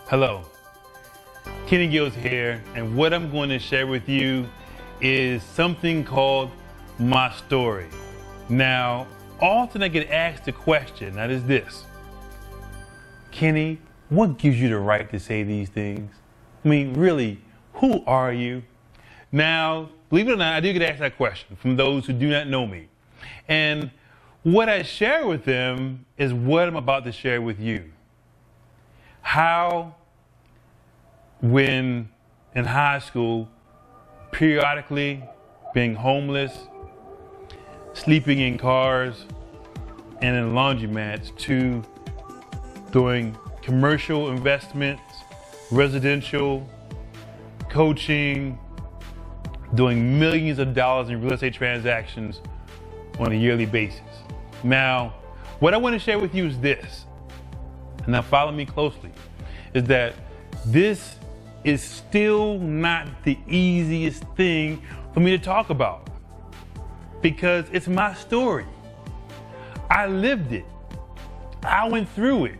Hello, Kenneth Gills here, and what I'm going to share with you is something called my story. Now, often I get asked the question, that is this: Kenny, what gives you the right to say these things? I mean, really, who are you? Now, believe it or not, I do get asked that question from those who do not know me. And what I share with them is what I'm about to share with you. How, when in high school, periodically being homeless, sleeping in cars and in laundromats, to doing commercial investments, residential, coaching, doing millions of dollars in real estate transactions on a yearly basis. Now, what I want to share with you is this, and now follow me closely, is that this is still not the easiest thing for me to talk about, because it's my story. I lived it. I went through it.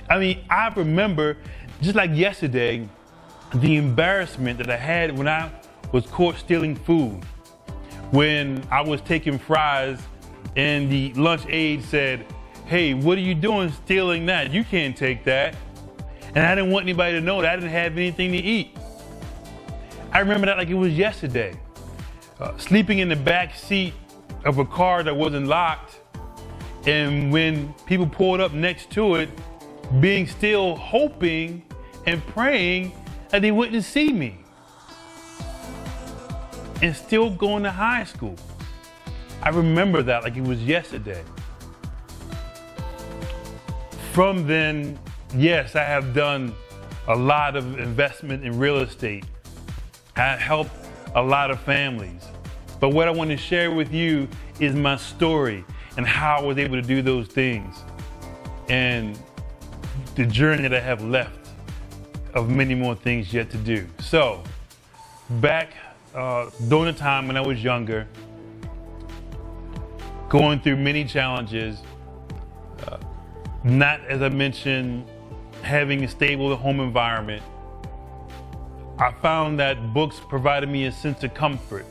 I mean, I remember, just like yesterday, the embarrassment that I had when I was caught stealing food. When I was taking fries and the lunch aide said, "Hey, what are you doing stealing that? You can't take that." And I didn't want anybody to know that I didn't have anything to eat. I remember that like it was yesterday. Sleeping in the back seat of a car that wasn't locked, and when people pulled up next to it, being still hoping and praying that they wouldn't see me. And still going to high school. I remember that like it was yesterday. From then, yes, I have done a lot of investment in real estate. I helped a lot of families. But what I want to share with you is my story and how I was able to do those things, and the journey that I have left of many more things yet to do. So, back during the time when I was younger, going through many challenges, not, as I mentioned, having a stable home environment, I found that books provided me a sense of comfort.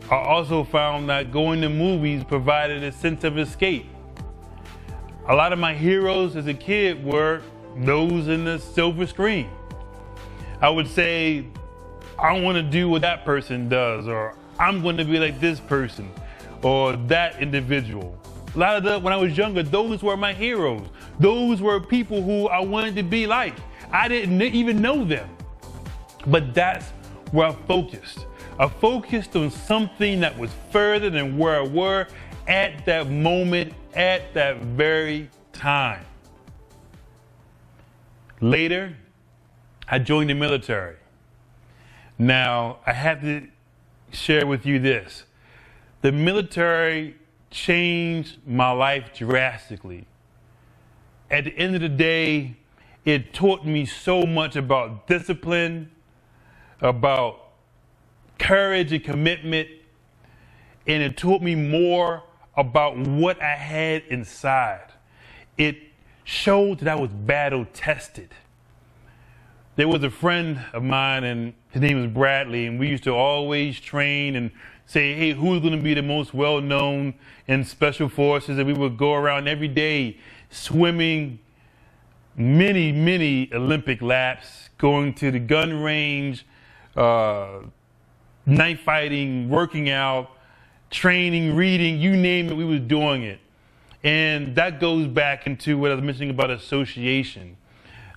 I also found that going to movies provided a sense of escape. A lot of my heroes as a kid were those in the silver screen. I would say, I want to do what that person does, or I'm going to be like this person, or that individual. A lot of when I was younger, those were my heroes. Those were people who I wanted to be like. I didn't even know them. But that's where I focused. I focused on something that was further than where I were at that moment, at that very time. Later, I joined the military. Now, I have to share with you this. The military changed my life drastically. At the end of the day, it taught me so much about discipline, about courage and commitment, and it taught me more about what I had inside. It showed that I was battle tested. There was a friend of mine, and his name was Bradley, and we used to always train and say, hey, who's going to be the most well-known in Special Forces? And we would go around every day swimming many Olympic laps, going to the gun range, night fighting, working out, training, reading, you name it, we was doing it. And that goes back into what I was mentioning about association.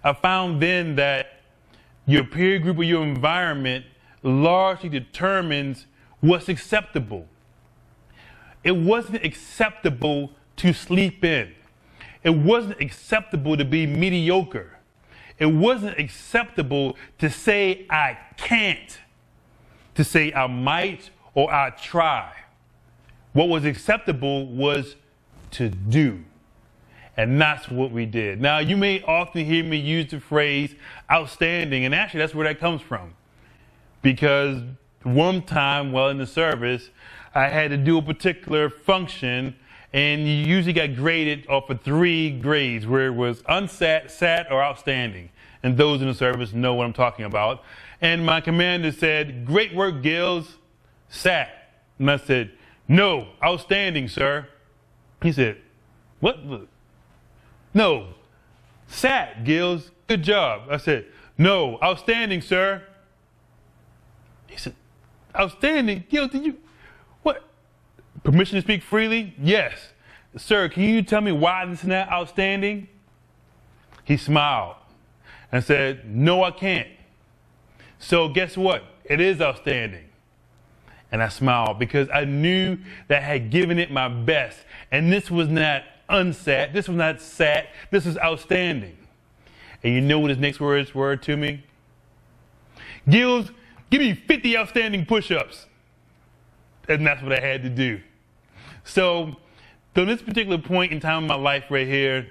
I found then that your peer group or your environment largely determines what's acceptable. It wasn't acceptable to sleep in. It wasn't acceptable to be mediocre. It wasn't acceptable to say I can't, to say I might or I try. What was acceptable was to do. And that's what we did. Now, you may often hear me use the phrase outstanding, and actually that's where that comes from. Because one time while in the service, I had to do a particular function, and you usually got graded off of 3 grades, where it was unsat, sat, or outstanding. and those in the service know what I'm talking about. And my commander said, "Great work, Gills." Sat. And I said, "No, outstanding, sir." He said, "What? No, sat, Gills. Good job." I said, "No, outstanding, sir." He said, "Outstanding? Gills, did you, what? Permission to speak freely?" "Yes." "Sir, can you tell me why this is not outstanding?" He smiled and said, "No, I can't." "So guess what? It is outstanding." And I smiled because I knew that I had given it my best. And this was not unsat. This was not sat. This was outstanding. And you know what his next words were to me? "Gills, give me 50 outstanding push-ups." And that's what I had to do. So from this particular point in time in my life right here,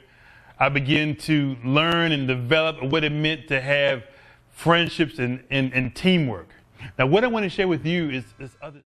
I began to learn and develop what it meant to have friendships and teamwork. Now, what I want to share with you is other.